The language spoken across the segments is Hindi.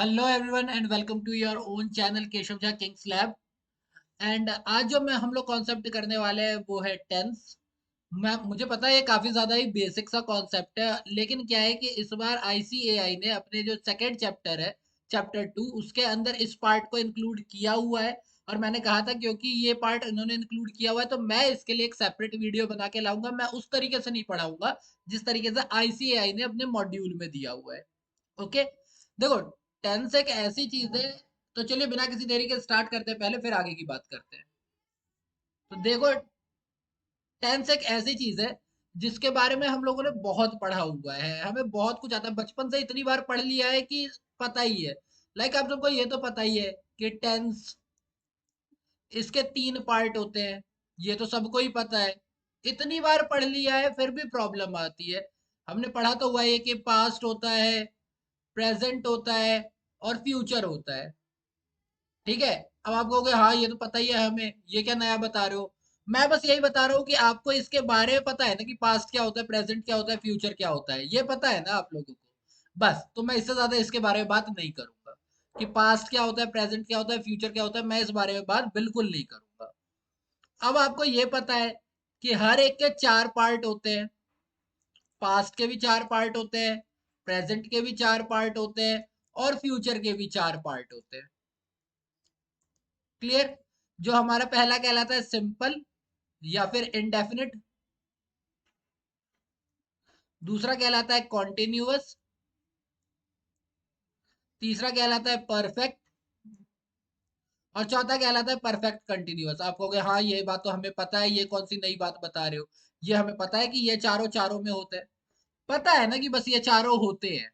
Hello everyone and welcome to your own channel Keshav Jha Kings Lab. And आज जो मैं हम लोग कॉन्सेप्ट करने वाले हैं वो है टेंस। मुझे पता है ये काफी ज्यादा ही बेसिक सा कॉन्सेप्ट है, लेकिन क्या है कि इस बार आईसीएआई ने अपने जो सेकेंड चैप्टर है, चैप्टर 2, उसके अंदर इस पार्ट को इंक्लूड किया हुआ है। और मैंने कहा था क्योंकि ये पार्ट इन्होंने इंक्लूड किया हुआ है तो मैं इसके लिए एक सेपरेट वीडियो बना के लाऊंगा। मैं उस तरीके से नहीं पढ़ाऊंगा जिस तरीके से आईसीएआई ने अपने मॉड्यूल में दिया हुआ है। ओके, देखो, टेंस एक ऐसी चीज है। तो चलिए बिना किसी देरी के स्टार्ट करते हैं, पहले फिर आगे की बात करते हैं। तो देखो, टेंस एक ऐसी चीज है जिसके बारे में हम लोगों ने बहुत पढ़ा हुआ है, हमें बहुत कुछ आता है, बचपन से इतनी बार पढ़ लिया है कि पता ही है। लाइक आप सबको ये तो पता ही है कि टेंस, इसके 3 पार्ट होते हैं। ये तो सबको ही पता है, इतनी बार पढ़ लिया है फिर भी प्रॉब्लम आती है। हमने पढ़ा तो हुआ है कि पास्ट होता है, प्रेजेंट होता है और फ्यूचर होता है। ठीक है, अब आप कहोगे हाँ ये तो पता ही है हमें, ये क्या नया बता रहे हो। मैं बस यही बता रहा हूँ कि आपको इसके बारे में पता है ना कि पास्ट क्या होता है, प्रेजेंट क्या होता है, फ्यूचर क्या होता है, ये पता है ना आप लोगों को। बस तो मैं इससे ज्यादा इसके बारे में बात नहीं करूंगा कि पास्ट क्या होता है, प्रेजेंट क्या होता है, फ्यूचर क्या होता है। मैं इस बारे में बात बिल्कुल नहीं करूंगा। अब आपको ये पता है कि हर एक के 4 पार्ट होते हैं। पास्ट के भी 4 पार्ट होते हैं, प्रेजेंट के भी 4 पार्ट होते हैं और फ्यूचर के भी 4 पार्ट होते हैं। क्लियर? जो हमारा पहला कहलाता है सिंपल या फिर इंडेफिनिट, दूसरा कहलाता है कॉन्टिन्यूअस, तीसरा कहलाता है परफेक्ट और चौथा कहलाता है परफेक्ट कंटिन्यूअस। आप कहोगे हाँ ये बात तो हमें पता है, ये कौन सी नई बात बता रहे हो। ये हमें पता है कि ये चारों चारों में होते हैं, पता है ना कि बस ये चारों होते हैं।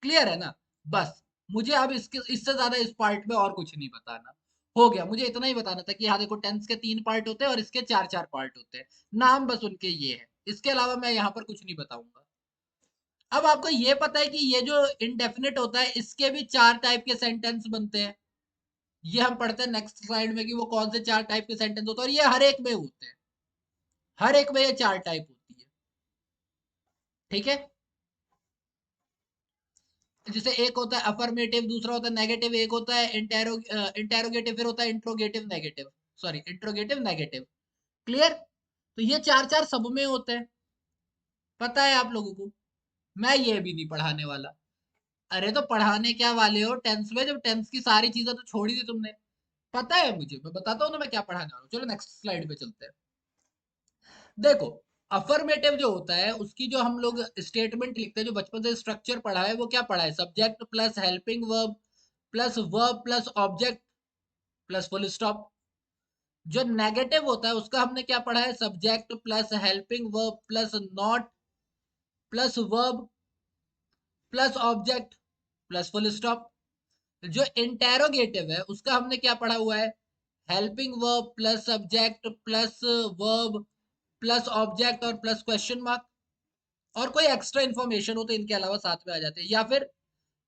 क्लियर है ना? बस मुझे अब इसके इससे ज्यादा इस पार्ट में और कुछ नहीं बताना। हो गया, मुझे इतना ही बताना था कि हाँ देखो, टेंस के 3 पार्ट होते हैं और इसके 4 4 पार्ट होते हैं। नाम बस उनके ये है, इसके अलावा मैं यहाँ पर कुछ नहीं बताऊंगा। अब आपको ये पता है कि ये जो इनडेफिनिट होता है इसके भी 4 टाइप के सेंटेंस बनते हैं। ये हम पढ़ते हैं नेक्स्ट स्लाइड में कि वो कौन से 4 टाइप के सेंटेंस होते हैं, और ये हर एक में होते हैं। हर एक में ये 4 टाइप होती है। ठीक है, जैसे एक होता है अफर्मेटिव, दूसरा होता है नेगेटिव, एक होता है इंटेरोगेटिव, फिर होता है interrogative negative, sorry interrogative negative. Clear? तो ये 4 4 सब में होते हैं, पता है आप लोगों को। मैं ये भी नहीं पढ़ाने वाला। अरे तो पढ़ाने क्या वाले हो टेंस में, जब टेंस की सारी चीजें तो छोड़ ही दी तुमने। पता है मुझे, मैं बताता हूँ ना मैं क्या पढ़ाने वाला हूँ। चलो नेक्स्ट स्लाइड पे चलते हैं। देखो, अफर्मेटिव जो होता है उसकी जो हम लोग स्टेटमेंट लिखते हैं, जो बचपन से स्ट्रक्चर पढ़ा है, वो क्या पढ़ा है? Subject plus helping verb plus verb plus object plus full stop. जो नेगेटिव होता है उसका हमने क्या पढ़ा है? Subject plus helping verb plus not plus verb plus object plus full stop. जो इंटेरोगेटिव है उसका हमने क्या पढ़ा हुआ है? Helping verb plus subject plus verb plus object और प्लस क्वेश्चन मार्क। और कोई एक्स्ट्रा इन्फॉर्मेशन हो तो इनके अलावा साथ में आ जाते हैं। या फिर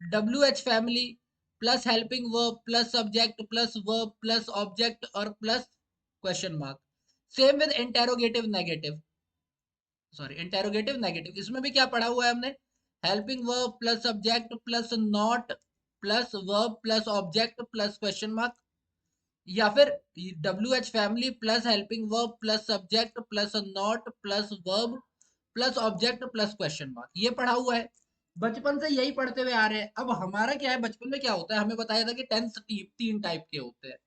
W H family plus helping verb plus subject plus verb plus object और plus question mark. Same with interrogative negative, sorry interrogative negative, इसमें भी क्या पढ़ा हुआ है हमने? Helping verb plus subject plus not plus verb plus object plus question mark. या फिर W H family plus helping verb plus subject plus not plus verb plus object plus question mark. ये पढ़ा हुआ है, बचपन से यही पढ़ते हुए आ रहे हैं। अब हमारा क्या है, बचपन में क्या होता है, हमें बताया था कि टेंस 3 टाइप के होते हैं।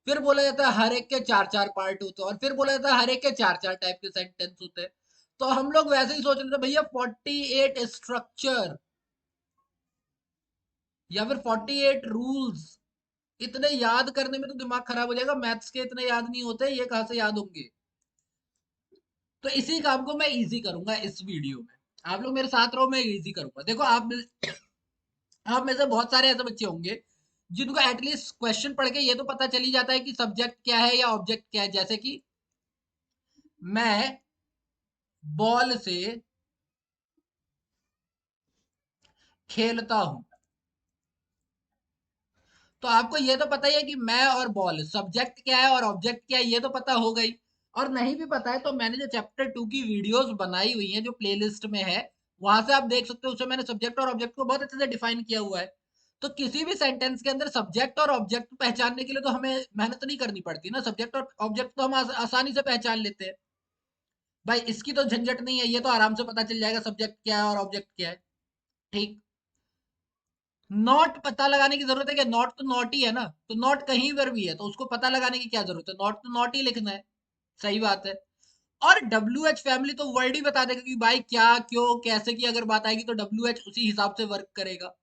फिर बोला जाता है हर एक के 4 4 पार्ट होते हैं, और फिर बोला जाता है हर एक के 4 4 टाइप के सेंटेंस होते हैं। तो हम लोग वैसे ही सोच रहे थे भैया 48 स्ट्रक्चर या फिर 48 रूल्स, इतने याद करने में तो दिमाग खराब हो जाएगा, मैथ्स के इतने याद नहीं होते, ये कहाँ से याद होंगे। तो इसी काम को मैं इजी करूंगा इस वीडियो में। आप लोग मेरे साथ रहो, मैं इजी करूंगा। देखो आप में से बहुत सारे ऐसे बच्चे होंगे जिनको एटलीस्ट क्वेश्चन पढ़ के ये तो पता चली जाता है कि सब्जेक्ट क्या है या ऑब्जेक्ट क्या है। जैसे कि मैं बॉल से खेलता हूं, तो आपको ये तो पता ही है कि मैं और बॉल, सब्जेक्ट क्या है और ऑब्जेक्ट क्या है, ये तो पता हो गई। और नहीं भी पता है तो मैंने जो चैप्टर 2 की वीडियोस बनाई हुई हैं जो प्लेलिस्ट में है, वहां से आप देख सकते हो, उसमें मैंने सब्जेक्ट और ऑब्जेक्ट को बहुत अच्छे से डिफाइन किया हुआ है। तो किसी भी सेंटेंस के अंदर सब्जेक्ट और ऑब्जेक्ट पहचानने के लिए तो हमें मेहनत नहीं करनी पड़ती ना, सब्जेक्ट और ऑब्जेक्ट तो हम आसानी से पहचान लेते हैं भाई, इसकी तो झंझट नहीं है, ये तो आराम से पता चल जाएगा सब्जेक्ट क्या है और ऑब्जेक्ट क्या है। ठीक। नॉट पता लगाने की जरूरत है क्या? नॉट तो नॉट ही है ना, तो नॉट कहीं पर भी है तो उसको पता लगाने की क्या जरूरत है, नॉट तो नॉट ही लिखना है। सही बात है। और डब्ल्यू एच फैमिली तो वर्ड ही बता देगा कि भाई क्या क्यों कैसे की अगर बात आएगी तो डब्ल्यू एच उसी हिसाब से वर्क करेगा।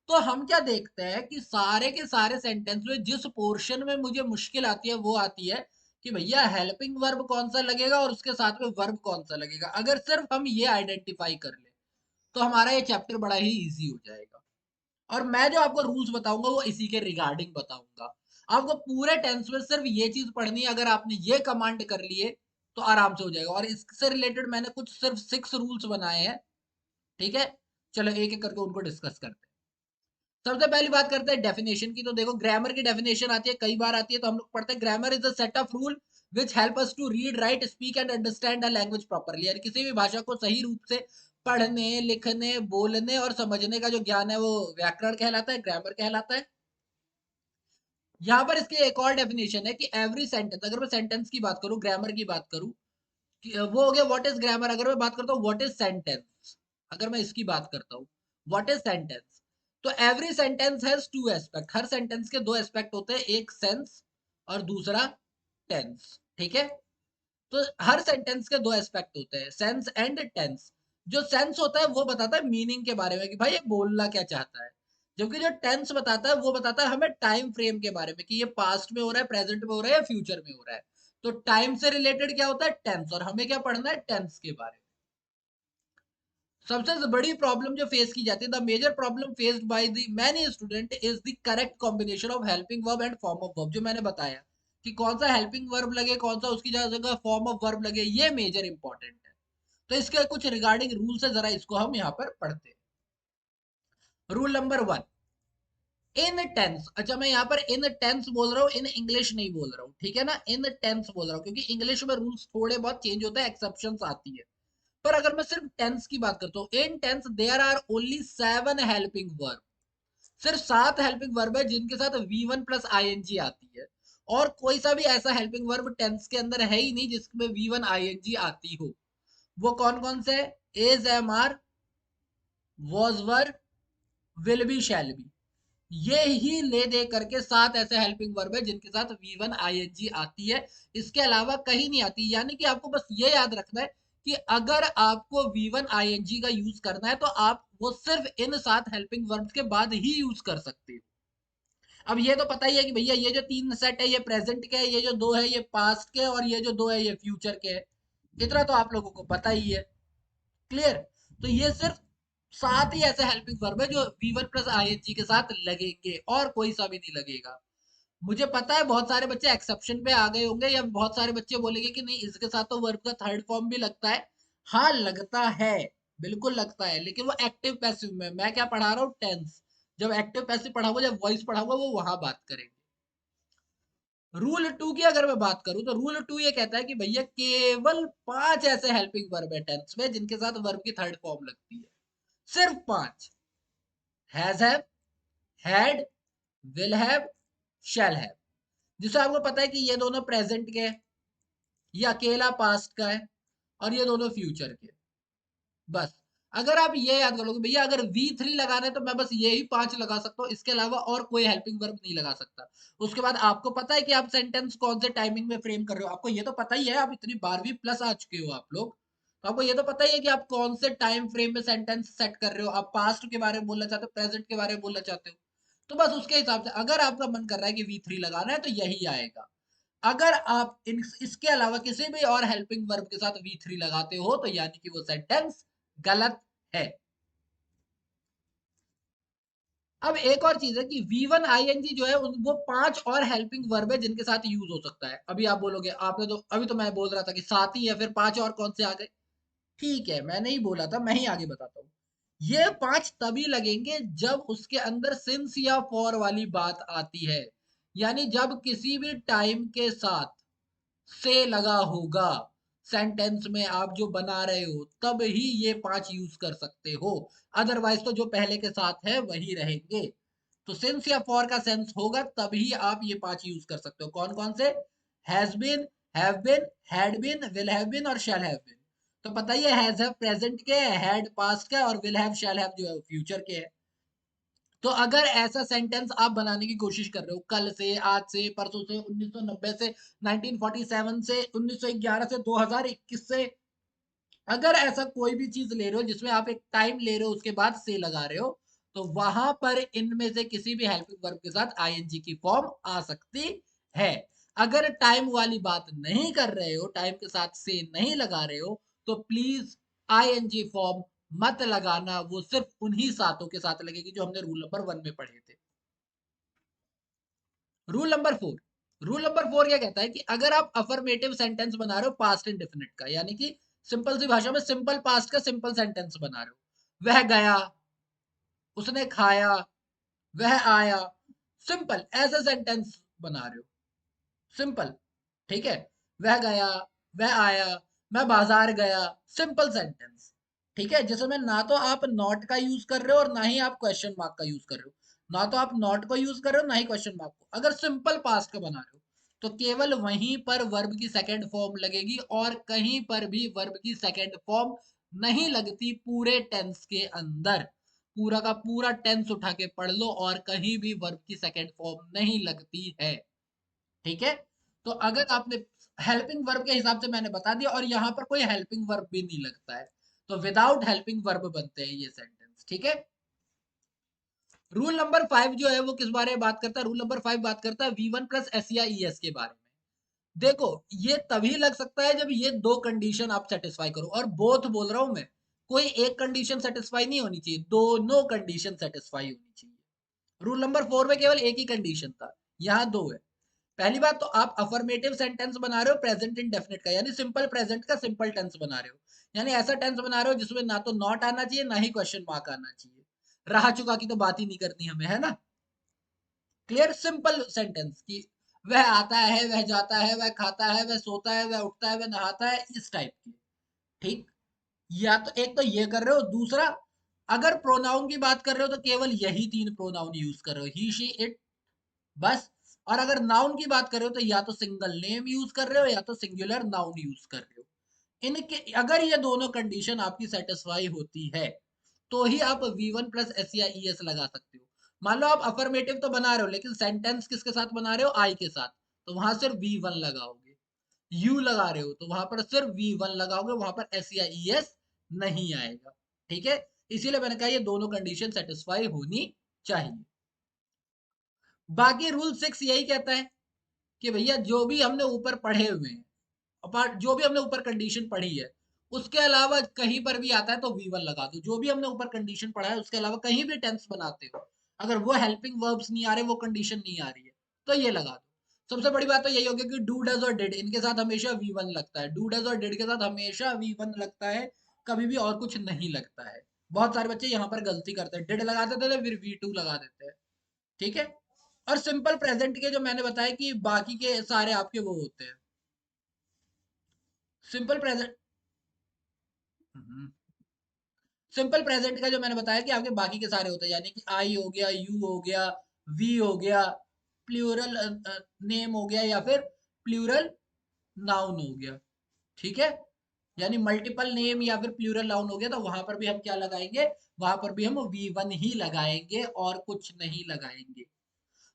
तो हम क्या देखते हैं कि सारे के सारे सेंटेंस में जिस पोर्शन में मुझे मुश्किल आती है वो आती है कि भैया हेल्पिंग वर्ब कौन सा लगेगा और उसके साथ में वर्ब कौन सा लगेगा। अगर सिर्फ हम ये आइडेंटिफाई कर ले तो हमारा ये चैप्टर बड़ा ही इजी हो जाएगा। और मैं जो आपको रूल्स बताऊंगा वो इसी के रिगार्डिंग बताऊंगा। आपको पूरे टेंस में सिर्फ ये चीज पढ़नी है, अगर आपने ये कमांड कर लिए तो आराम से हो जाएगा। और इससे रिलेटेड मैंने कुछ सिर्फ 6 रूल्स बनाए हैं। ठीक है, चलो एक एक करके उनको डिस्कस करते हैं। सबसे पहली बात करते हैं डेफिनेशन की। तो देखो ग्रामर की डेफिनेशन आती है, कई बार आती है, तो हम लोग पढ़ते हैं grammar is a set of rule which help us to read write speak and understand a language properly. यानी किसी भी भाषा को सही रूप से पढ़ने लिखने बोलने और समझने का जो ज्ञान है वो व्याकरण कहलाता है, ग्रामर कहलाता है। यहाँ पर इसकी एक और डेफिनेशन है कि एवरी सेंटेंस, अगर मैं सेंटेंस की बात करूं ग्रामर की बात करूं वो हो गया व्हाट इज ग्रामर। अगर मैं बात करता हूँ व्हाट इज सेंटेंस, अगर मैं इसकी बात करता हूँ व्हाट इज सेंटेंस, तो every sentence has to aspect. Her sentence के दो एस्पेक्ट होते हैं, एक सेंस और दूसरा टेंस। ठीक है, तो हर सेंटेंस के दो एस्पेक्ट होते हैं, सेंस एंड टेंस। जो सेंस होता है वो बताता है मीनिंग के बारे में कि भाई ये बोलना क्या चाहता है, जबकि जो टेंस बताता है वो बताता है हमें टाइम फ्रेम के बारे में कि ये पास्ट में हो रहा है, प्रेजेंट में हो रहा है या फ्यूचर में हो रहा है। तो टाइम से रिलेटेड क्या होता है? टेंस। और हमें क्या पढ़ना है? टेंस के बारे में। सबसे बड़ी प्रॉब्लम जो फेस की जाती है, the major problem faced by the many student is the correct combination of helping verb and form of verb. जो मैंने बताया कि कौन सा हेल्पिंग वर्ब लगे, कौन सा उसकी जगह फॉर्म ऑफ वर्ब लगे, ये मेजर इंपॉर्टेंट है। तो इसके कुछ रिगार्डिंग रूल्स है, जरा इसको हम यहाँ पर पढ़ते हैं। रूल नंबर 1, इन टेंस। अच्छा मैं यहाँ पर इन टेंस बोल रहा हूँ, इन इंग्लिश नहीं बोल रहा हूँ, ठीक है ना, इन टेंस बोल रहा हूँ क्योंकि इंग्लिश में रूल्स थोड़े बहुत चेंज होते हैं, एक्सेप्शंस आती है। पर अगर मैं सिर्फ टेंस की बात करता हूँ, in tense there are only 7 helping verb. सिर्फ 7 हेल्पिंग वर्ब है जिनके साथ V1 प्लस ING आती है। और कोई सा भी ऐसा हेल्पिंग वर्ब टेंस के अंदर है ही नहीं जिसमें V1 ING आती हो। वो कौन कौन से? Is, am are, was, were, will be, shall be. ये ही ले दे करके 7 ऐसे हेल्पिंग वर्ब है जिनके साथ V1 ING आती है। इसके अलावा कहीं नहीं आती। यानी कि आपको बस ये याद रखना है कि अगर आपको V1 ING का यूज करना है तो आप वो सिर्फ इन 7 हेल्पिंग वर्ब्स के बाद ही यूज कर सकते हो। अब ये तो पता ही है कि भैया ये जो 3 सेट है ये प्रेजेंट के है, ये जो 2 है ये पास्ट के, और ये जो 2 है ये फ्यूचर के है। इतना तो आप लोगों को पता ही है। क्लियर? तो ये सिर्फ 7 ही ऐसे हेल्पिंग वर्ब है जो V1 प्लस ING के साथ लगेंगे और कोई सा भी नहीं लगेगा। मुझे पता है बहुत सारे बच्चे एक्सेप्शन पे आ गए होंगे या बहुत सारे बच्चे बोलेंगे कि नहीं इसके साथ तो वर्ब का थर्ड फॉर्म भी लगता है। हाँ लगता है, बिल्कुल लगता है, लेकिन वो एक्टिव पैसिव में। मैं क्या पढ़ा रहा हूँ? टेंस। जब एक्टिव पैसिव पढ़ाऊंगा, जब वॉइस पढ़ाऊंगा, वो वहां बात करेंगे। रूल 2 की अगर मैं बात करूं तो रूल 2 ये कहता है कि भैया केवल 5 ऐसे हेल्पिंग वर्ब है टेंस में जिनके साथ वर्ब की थर्ड फॉर्म लगती है। सिर्फ 5। Has have, had, will have, shall have. जिससे आपको पता है कि ये दोनों प्रेजेंट के हैं, ये अकेला पास्ट का है, और ये दोनों फ्यूचर के। बस अगर आप ये याद कर लोगे भैया अगर V3 लगाना है तो मैं बस ये ही 5 लगा सकता हूँ, इसके अलावा और कोई हेल्पिंग वर्ब नहीं लगा सकता। उसके बाद आपको पता है कि आप सेंटेंस कौन से टाइमिंग में फ्रेम कर रहे हो, आपको ये तो पता ही है, आप इतनी 12वीं प्लस आ चुके हो आप लोग, तो आपको ये तो पता ही है कि आप कौन से टाइम फ्रेम में सेंटेंस सेट कर रहे हो। आप पास्ट के बारे में बोलना चाहते हो, प्रेजेंट के बारे में बोलना चाहते हो, तो बस उसके हिसाब से अगर आपका मन कर रहा है कि V3 लगाना है तो यही आएगा। अगर आप इसके अलावा किसी भी और हेल्पिंग वर्ब के साथ V3 लगाते हो तो यानी कि वो सेंटेंस गलत है। अब एक और चीज है कि V1 ING जो है वो 5 और हेल्पिंग वर्ब है जिनके साथ यूज हो सकता है। अभी आप बोलोगे आपने तो अभी तो मैं बोल रहा था कि 7 ही है, फिर 5 और कौन से आ गए? ठीक है, मैं नहीं बोला था, मैं ही आगे बताता हूँ। ये 5 तभी लगेंगे जब उसके अंदर सिंस या फॉर वाली बात आती है। यानी जब किसी भी टाइम के साथ से लगा होगा सेंटेंस में आप जो बना रहे हो, तब ही ये 5 यूज कर सकते हो। अदरवाइज तो जो पहले के साथ है वही रहेंगे। तो सिंस या फॉर का सेंस होगा तभी आप ये 5 यूज कर सकते हो। कौन कौन से? Has been, have been, had been, will have been और शैल हैव बीन। तो पता ही है हैज हैव प्रेजेंट के है, हैड पास्ट का, और विल हैव शैल हैव जो है फ्यूचर के है। तो अगर ऐसा सेंटेंस आप बनाने की कोशिश कर रहे हो कल से, आज से, परसों से, 1990 से, 1947 से, 1911 से, 2021 से, अगर ऐसा कोई भी चीज ले रहे हो जिसमें आप एक टाइम ले रहे हो उसके बाद से लगा रहे हो, तो वहां पर इनमें से किसी भी हेल्पिंग वर्ब के साथ आईएनजी की फॉर्म आ सकती है। अगर टाइम वाली बात नहीं कर रहे हो, टाइम के साथ से नहीं लगा रहे हो, तो प्लीज आईएनजी फॉर्म मत लगाना। वो सिर्फ उन्हीं सातों के साथ लगेगी जो हमने रूल नंबर 1 में पढ़े थे। रूल नंबर 4, रूल नंबर 4 क्या कहता है कि अगर आप अफर्मेटिव सेंटेंस बना रहे हो पास्ट इंडेफिनिट का, यानी कि सिंपल सी भाषा में सिंपल पास्ट का सिंपल सेंटेंस बना रहे हो, वह गया, उसने खाया, वह आया, सिंपल ऐसा सेंटेंस बना रहे हो, सिंपल, ठीक है। वह गया, वह आया, मैं बाजार गया, सिंपल सेंटेंस, ठीक है, जिसमें ना तो आप नॉट का यूज कर रहे हो और ना ही आप क्वेश्चन मार्क का यूज कर रहे हो। ना तो आप नॉट को यूज कर रहे हो ना ही क्वेश्चन मार्क को। अगर सिंपल पास्ट का बना रहे हो तो केवल वहीं पर वर्ब की सेकंड फॉर्म लगेगी, और कहीं पर भी वर्ब की सेकंड फॉर्म नहीं लगती पूरे टेंस के अंदर। पूरा का पूरा टेंस उठा के पढ़ लो और कहीं भी वर्ब की सेकंड फॉर्म नहीं लगती है, ठीक है। तो अगर आपने हेल्पिंग वर्ब के हिसाब से मैंने बता दिया, और यहाँ पर कोई हेल्पिंग वर्ब भी नहीं लगता है, तो विदाउट हेल्पिंग वर्ब बनते हैं ये सेंटेंस, ठीक है। रूल नंबर 5 जो है वो किस बारे में बात करता है? रूल नंबर 5 बात करता है V1 प्लस एस या ई एस के बारे में। देखो, ये तभी लग सकता है जब ये दो कंडीशन आप सेटिस्फाई करो, और बोथ बोल रहा हूं मैं, कोई एक कंडीशन सेटिस्फाई नहीं होनी चाहिए, दोनों कंडीशन सेटिस्फाई होनी चाहिए। रूल नंबर 4 में केवल एक ही कंडीशन था, यहाँ दो है। पहली बात तो आप अफर्मेटिव सेंटेंस बना रहे हो प्रेजेंट इंडेफिनिट का, यानी सिंपल प्रेजेंट का सिंपल टेंस बना रहे हो, यानी ऐसा टेंस बना रहे हो जिसमें ना तो नॉट आना चाहिए ना ही क्वेश्चन मार्क आना चाहिए। रहा चुका की तो बात ही नहीं करनी हमें, है ना। क्लियर, सिंपल सेंटेंस की वह आता है, वह जाता है, वह खाता है, वह सोता है, वह उठता है, वह नहाता है, इस टाइप की, ठीक। या तो एक तो ये कर रहे हो, दूसरा अगर प्रोनाउन की बात कर रहे हो तो केवल यही तीन प्रोनाउन यूज कर रहे हो, ही शी इट, बस। और अगर नाउन की बात कर रहे हो तो या तो सिंगल नेम यूज कर रहे हो या तो सिंगुलर नाउन यूज कर रहे हो। इनके अगर ये दोनों कंडीशन आपकी सेटिस्फाई होती है तो ही आप V1 प्लस एस या ई एस लगा सकते हो। मान लो आप अफर्मेटिव तो बना रहे हो लेकिन सेंटेंस किसके साथ बना रहे हो? आई के साथ, तो वहां सिर्फ V1 लगाओगे। यू लगा रहे हो तो वहां पर सिर्फ V1 लगाओगे, वहां पर एस या ई एस नहीं आएगा, ठीक है। इसीलिए मैंने कहा ये दोनों कंडीशन सेटिस्फाई होनी चाहिए। बाकी रूल 6 यही कहता है कि भैया जो भी हमने ऊपर पढ़े हुए हैं, अपार्ट जो भी हमने ऊपर कंडीशन पढ़ी है, उसके अलावा कहीं पर भी आता है तो V1 लगा दो। जो भी हमने ऊपर कंडीशन पढ़ा है उसके अलावा कहीं भी टेंस बनाते हो, अगर वो हेल्पिंग वर्ब्स नहीं आ रहे, वो कंडीशन नहीं आ रही है, तो ये लगा दो। सबसे बड़ी बात तो यही होगी कि डू डज और डिड, इनके साथ हमेशा V1 लगता है। डू डज और डिड के साथ हमेशा V1 लगता है, कभी भी और कुछ नहीं लगता है। बहुत सारे बच्चे यहाँ पर गलती करते हैं, डिड लगा देते थे फिर V2 लगा देते हैं, ठीक है। और सिंपल प्रेजेंट के जो मैंने बताया कि बाकी के सारे आपके वो होते हैं, सिंपल प्रेजेंट, सिंपल प्रेजेंट का जो मैंने बताया कि आपके बाकी के सारे होते हैं, यानी कि आई हो गया, यू हो गया, वी हो गया, प्लूरल नेम हो गया, या फिर प्लूरल नाउन हो गया, ठीक है। यानी मल्टीपल नेम या फिर प्लूरल नाउन हो गया, तो वहां पर भी हम क्या लगाएंगे? वहां पर भी हम V1 ही लगाएंगे और कुछ नहीं लगाएंगे।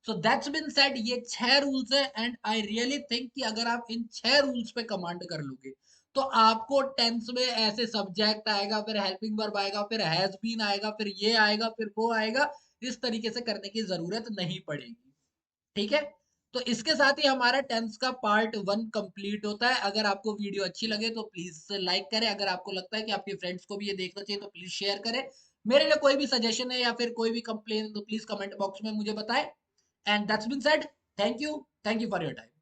सो दैट्स बीन सेड, ये 6 रूल्स है, एंड आई रियली थिंक कि अगर आप इन 6 रूल्स पे कमांड कर लोगे तो आपको टेंस में ऐसे सब्जेक्ट आएगा, फिर हेल्पिंग वर्ब आएगा, फिर हैज बीन आएगा, फिर ये आएगा, फिर वो आएगा, इस तरीके से करने की जरूरत नहीं पड़ेगी, ठीक है। तो इसके साथ ही हमारा टेंस का पार्ट 1 कंप्लीट होता है। अगर आपको वीडियो अच्छी लगे तो प्लीज लाइक करें, अगर आपको लगता है कि आपके फ्रेंड्स को भी ये देखना चाहिए तो प्लीज शेयर करें। मेरे लिए कोई भी सजेशन है या फिर कोई भी कंप्लेन तो प्लीज कमेंट बॉक्स में मुझे बताएं। And that's been said. Thank you. Thank you for your time.